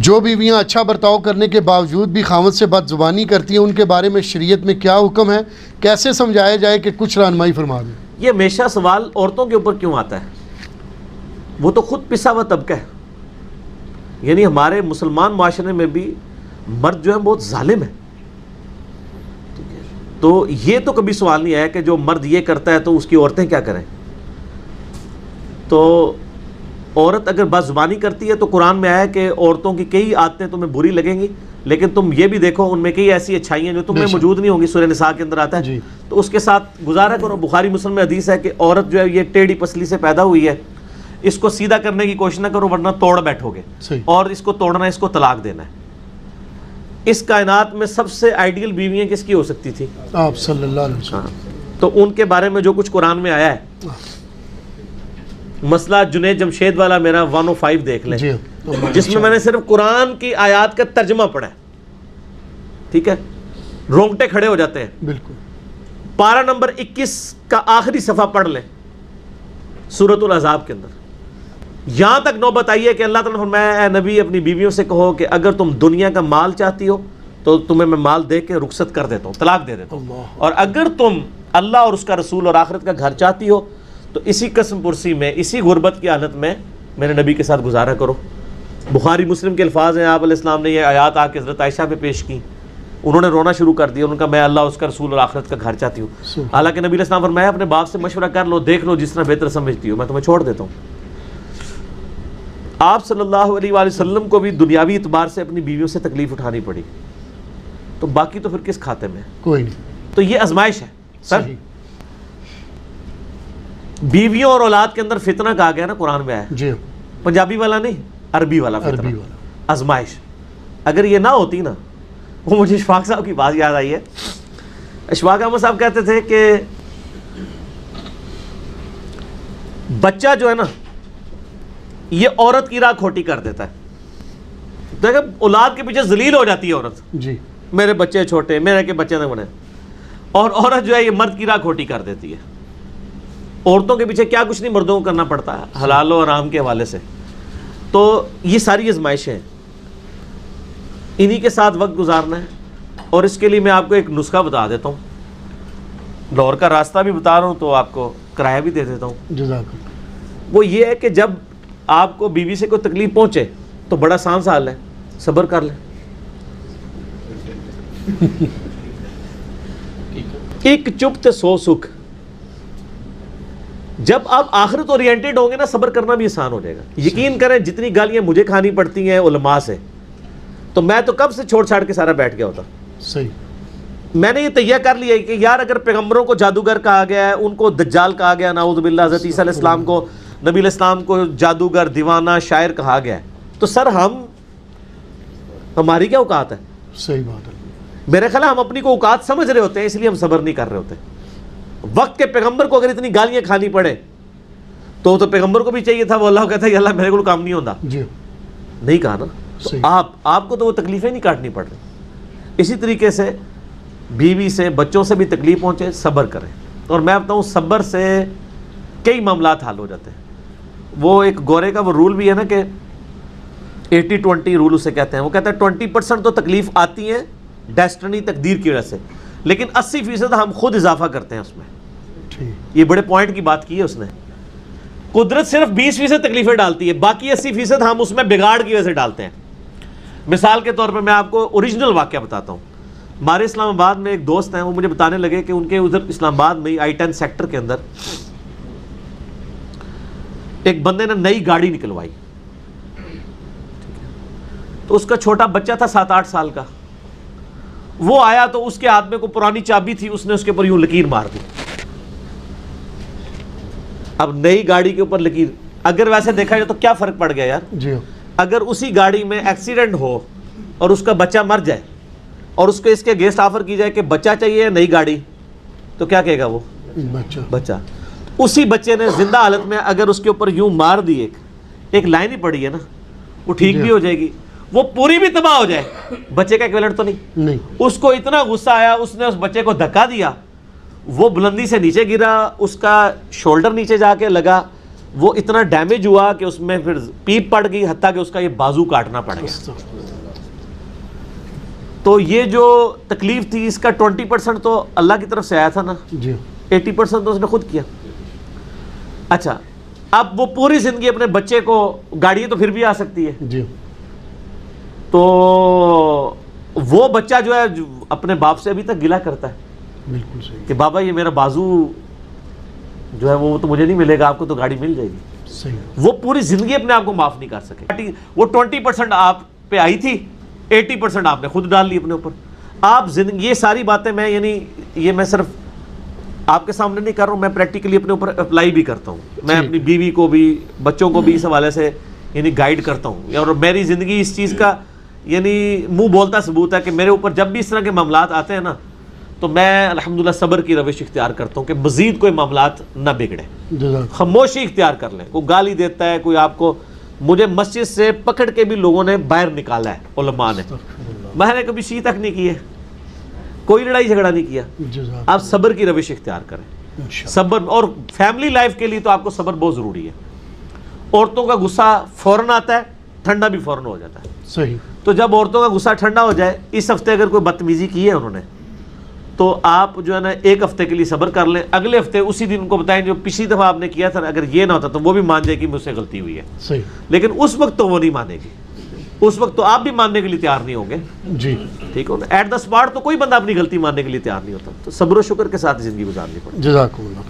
جو بیویاں اچھا برتاؤ کرنے کے باوجود بھی خاوند سے بد زبانی کرتی ہیں ان کے بارے میں شریعت میں کیا حکم ہے؟ کیسے سمجھایا جائے کہ کچھ رہنمائی فرما دیں؟ یہ ہمیشہ سوال عورتوں کے اوپر کیوں آتا ہے؟ وہ تو خود پسا ہوا طبقہ ہے. یعنی ہمارے مسلمان معاشرے میں بھی مرد جو ہے بہت ظالم ہے. تو یہ تو کبھی سوال نہیں آیا کہ جو مرد یہ کرتا ہے تو اس کی عورتیں کیا کریں. تو عورت اگر بد زبانی کرتی ہے تو قرآن میں آیا کہ عورتوں کی کئی عادتیں تمہیں بری لگیں گی، لیکن تم یہ بھی دیکھو ان میں کئی ایسی اچھائی ہیں جو تم میں موجود نہیں ہوں گی. سورہ نساء کے اندر آتا ہے. تو اس کے ساتھ گزارا کرو. بخاری مسلم میں حدیث ہے کہ عورت جو ہے یہ ٹیڑھی پسلی سے پیدا ہوئی ہے، اس کو سیدھا کرنے کی کوشش نہ کرو ورنہ توڑ بیٹھو گے. اور اس کو توڑنا، اس کو طلاق دینا ہے. اس کائنات میں سب سے آئیڈیل بیویاں کس کی ہو سکتی تھی؟ آپ صلی اللہ علیہ وسلم. تو ان کے بارے میں جو کچھ قرآن میں آیا ہے، مسئلہ جنید جمشید والا میرا 105 دیکھ لیں، جس میں نے صرف قرآن کی آیات کا ترجمہ پڑھا ہے. ٹھیک ہے، رونگٹے کھڑے ہو جاتے ہیں. بالکل. پارہ نمبر 21 کا آخری صفحہ پڑھ لیں سورۃ الاحزاب کے اندر. یہاں تک نوبت آئی ہے کہ اللہ تعالیٰ نے فرمایا اے نبی اپنی بیویوں سے کہو کہ اگر تم دنیا کا مال چاہتی ہو تو تمہیں میں مال دے کے رخصت کر دیتا ہوں، طلاق دے دیتا ہوں. اور اگر تم اللہ اور اس کا رسول اور آخرت کا گھر چاہتی ہو تو اسی قسم پرسی میں، اسی غربت کی حالت میں میرے نبی کے ساتھ گزارا کرو. بخاری مسلم کے الفاظ ہیں. آپ علیہ السلام نے یہ آیات آ کے حضرت عائشہ پہ پیش کی. انہوں نے رونا شروع کر دیا. ان کا میں اللہ اس کا رسول اور آخرت کا گھر چاہتی ہوں. حالانکہ نبی علیہ السلام فرمایا اپنے باپ سے مشورہ کر لو، دیکھ لو جس طرح بہتر سمجھتی ہو، میں تمہیں چھوڑ دیتا ہوں. آپ صلی اللہ علیہ وآلہ وسلم کو بھی دنیاوی اعتبار سے اپنی بیویوں سے تکلیف اٹھانی پڑی. تو باقی تو پھر کس کھاتے میں؟ کوئی نہیں. تو یہ آزمائش ہے سر. بیویوں اور اولاد کے اندر فتنہ کہا گیا نا قرآن میں ہے. جی. پنجابی والا نہیں، عربی والا فتنہ، آزمائش. اگر یہ نہ ہوتی نا، وہ مجھے اشفاق صاحب کی بات یاد آئی ہے. اشفاق احمد صاحب کہتے تھے کہ بچہ جو ہے نا یہ عورت کی راہ کھوٹی کر دیتا ہے. دیکھیں اولاد کے پیچھے ذلیل ہو جاتی ہے عورت. جی. میرے بچے چھوٹے، میرے کے بچے نہ بنے. اور عورت جو ہے یہ مرد کی راہ کھوٹی کر دیتی ہے. عورتوں کے پیچھے کیا کچھ نہیں مردوں کو کرنا پڑتا ہے حلال و حرام کے حوالے سے. تو یہ ساری آزمائشیں ہیں، انہی کے ساتھ وقت گزارنا ہے. اور اس کے لیے میں آپ کو ایک نسخہ بتا دیتا ہوں. لاہور کا راستہ بھی بتا رہا ہوں تو آپ کو کرایہ بھی دے دیتا ہوں. جزاک اللہ. وہ یہ ہے کہ جب آپ کو بیوی سے کوئی تکلیف پہنچے تو بڑا آسان سا حل ہے، صبر کر لیں. ایک چپ تے 100 سکھ. جب آپ آخرت اورینٹڈ ہوں گے نا، صبر کرنا بھی آسان ہو جائے گا. یقین کریں جتنی گالیاں مجھے کھانی پڑتی ہیں علماء سے، تو میں تو کب سے چھوڑ چھاڑ کے سارا بیٹھ گیا ہوتا. صحیح. میں نے یہ تیہ کر لیا کہ یار اگر پیغمبروں کو جادوگر کہا گیا ہے، ان کو دجال کہا گیا، نعوذ باللہ، حضرت عیسیٰ علیہ السلام کو، نبی علیہ السلام کو جادوگر، دیوانہ، شاعر کہا گیا ہے، تو سر ہماری کیا اوقات ہے؟ صحیح بات ہے. میرے خیال ہم اپنی کو اوقات سمجھ رہے ہوتے ہیں، اس لیے ہم صبر نہیں کر رہے ہوتے. وقت کے پیغمبر کو اگر اتنی گالیاں کھانی پڑے تو پیغمبر کو بھی چاہیے تھا، وہ اللہ کو کہتا ہے اللہ میرے کو کام نہیں ہوتا. جی. نہیں کہا نا. تو آپ کو تو وہ تکلیفیں نہیں کاٹنی پڑ رہی. اسی طریقے سے بیوی سے، بچوں سے بھی تکلیف پہنچے، صبر کریں. اور میں بتاؤں صبر سے کئی معاملات حل ہو جاتے ہیں. وہ ایک گورے کا وہ رول بھی ہے نا کہ 80-20 رول اسے کہتے ہیں. وہ کہتا ہے 20% تو تکلیف آتی ہیں ڈیسٹنی، تقدیر کی وجہ سے، لیکن 80% ہم خود اضافہ کرتے ہیں اس میں. یہ بڑے پوائنٹ کی بات کی ہے اس نے. قدرت صرف 20% تکلیفیں ڈالتی ہے، باقی 80% ہم اس میں بگاڑ کی وجہ سے ڈالتے ہیں. مثال کے طور پہ میں آپ کو اوریجنل واقعہ بتاتا ہوں. ہمارے اسلام آباد میں ایک دوست ہیں، وہ مجھے بتانے لگے کہ ان کے ادھر اسلام آباد میں I-10 سیکٹر کے اندر ایک بندے نے نئی گاڑی نکلوائی. تو اس کا چھوٹا بچہ تھا 7-8 سال کا. وہ آیا تو اس کے ہاتھ میں کوئی پرانی چابی تھی، اس نے اس کے اوپر یوں لکیر مار دی. اب نئی گاڑی کے اوپر لکیر، اگر ویسے دیکھا جائے تو کیا فرق پڑ گیا یار؟ جی. اگر اسی گاڑی میں ایکسیڈنٹ ہو اور اس کا بچہ مر جائے اور اس کو اس کے اگینسٹ آفر کی جائے کہ بچہ چاہیے نئی گاڑی، تو کیا کہے گا وہ بچہ؟ اسی بچے نے زندہ حالت میں اگر اس کے اوپر یوں مار دی، ایک لائن ہی پڑی ہے نا، وہ ٹھیک بھی ہو جائے گی، وہ پوری بھی تباہ ہو جائے، بچے کا ایکویلنٹ تو نہیں. اس کو اتنا غصہ آیا، اس نے اس بچے کو دھکا دیا، وہ بلندی سے نیچے گرا، اس کا شولڈر نیچے جا کے لگا، وہ اتنا ڈیمیج ہوا کہ اس میں پھر پیپ پڑ گئی، حتیٰ کہ اس کا یہ بازو کاٹنا پڑ گیا. تو یہ جو تکلیف تھی اس کا 20% تو اللہ کی طرف سے آیا تھا نا، جی 80% تو اس نے خود کیا. اچھا اب وہ پوری زندگی اپنے بچے کو، گاڑی تو پھر بھی آ سکتی ہے، جی تو وہ بچہ جو ہے اپنے باپ سے ابھی تک گلہ کرتا ہے بالکل صحیح کہ بابا یہ میرا بازو جو ہے وہ تو مجھے نہیں ملے گا، آپ کو تو گاڑی مل جائے گی. صحیح. وہ پوری زندگی اپنے آپ کو معاف نہیں کر سکے. وہ 20% آپ پہ آئی تھی، 80% آپ نے خود ڈال لی اپنے اوپر. آپ زندگی، یہ ساری باتیں میں یعنی یہ میں صرف آپ کے سامنے نہیں کر رہا ہوں، میں پریکٹیکلی اپنے اوپر اپلائی بھی کرتا ہوں. میں اپنی بیوی کو بھی، بچوں کو بھی اس حوالے سے یعنی گائیڈ کرتا ہوں. اور میری زندگی اس چیز کا یعنی منہ بولتا ثبوت ہے کہ میرے اوپر جب بھی اس طرح کے معاملات آتے ہیں نا تو میں الحمدللہ صبر کی روش اختیار کرتا ہوں کہ مزید کوئی معاملات نہ بگڑے. خاموشی اختیار کر لیں. کوئی گالی دیتا ہے، کوئی آپ کو، مجھے مسجد سے پکڑ کے بھی لوگوں نے باہر نکالا ہے علماء نے، میں نے کبھی شی تک نہیں کی ہے، کوئی لڑائی جھگڑا نہیں کیا. آپ صبر کی روش اختیار کریں. صبر، اور فیملی لائف کے لیے تو آپ کو صبر بہت ضروری ہے. عورتوں کا غصہ فوراً آتا ہے، ٹھنڈا بھی فوراً ہو جاتا ہے. صحیح. تو جب عورتوں کا غصہ ٹھنڈا ہو جائے، اس ہفتے اگر کوئی بدتمیزی کی ہے انہوں نے، تو آپ جو ہے نا ایک ہفتے کے لیے صبر کر لیں. اگلے ہفتے اسی دن ان کو بتائیں جو پچھلی دفعہ آپ نے کیا تھا، اگر یہ نہ ہوتا تو وہ بھی مان جائے کہ مجھ سے غلطی ہوئی ہے. صحیح. لیکن اس وقت تو وہ نہیں مانے گی، اس وقت تو آپ بھی ماننے کے لیے تیار نہیں ہوں گے. جی ٹھیک ہو نا. ایٹ دا اسپاٹ تو کوئی بندہ اپنی غلطی ماننے کے لیے تیار نہیں ہوتا. تو صبر و شکر کے ساتھ زندگی گزارنی پڑتی ہے. جزاک اللہ.